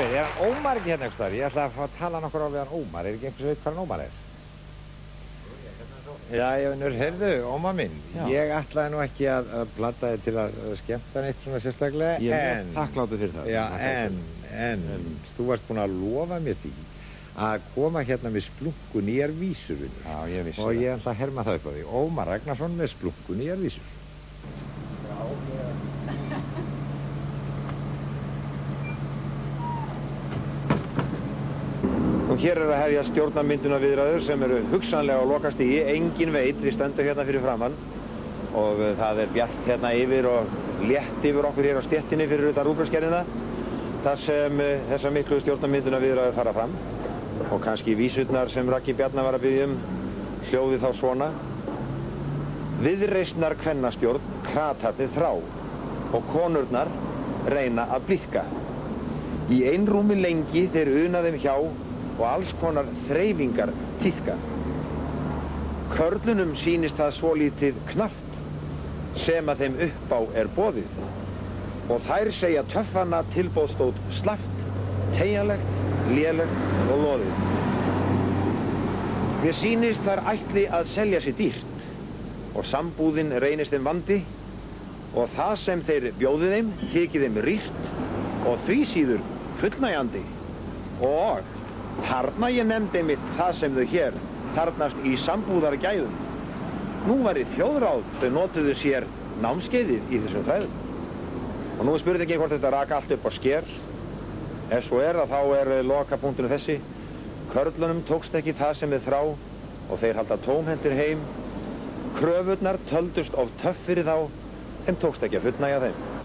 Er hann Ómar ekki hérna einhvers staðar? Ég ætla að fá að tala nokkur á við hann Ómar. Er ekki einhvers veit hvað hann Ómar er? Já, heyrðu, Ómar minn, ég ætlaði nú ekki að plata þig til að skemmta neitt svona sérstaklega, Ég er mjög þakkláttur fyrir það. Já, en þú varst búinn að lofa mér því að koma hérna með splunku nýjar vísur. Já, ég vissi það. Og ég ætla að herma það upp á því. Ómar Ragnarsson með splunku nýjar vísur. Og hér að hefja stjórnarmyndunarviðræður sem eru hugsanlega á lokastigi. Engin veit, við stöndum hérna fyrir framann og það er bjart hérna yfir og létt yfir okkur hér á stéttinni fyrir utan Rúðbergsgerðina þar sem þessar miklu stjórnarmyndunarviðræður fara fram. Og kannski vísurnar sem Raggi Bjarnar var að biðja hljóði þá svona: Viðreisnar kvennastjórn kratarnir þrá og konurnar reyna að blíðka. Í einrúmi lengi þeir una þeim hjá og alls konar þreifingar tíðka. Körlunum sýnist það svolítið knappt sem að þeim upp á er boðið og þær segja töffana tilboðstótt slappt, teygjanlegt, lélegt og loðið. Mér sýnist þær ætli að selja sér dýrt og sambúðin reynist þeim vandi og það sem þeir bjóði þeim þykir þeim rýrt og því síður fullnægjandi. Og þarna ég nefndi einmitt það sem þau hér þarnast í sambúðargæðum. Nú væri þjóðráð þau notuðu sér námskeiðið í þessum fræðum. Og nú er spurningin hvort þetta raka allt upp á sker. Ef svo er að þá er lokapunkturinn þessi: körlunum tókst ekki það sem þið þrá og þeir halda tómhentir heim. Kröfurnar töldust of töff fyrir þá, þeim tókst ekki að fullnægja þeim.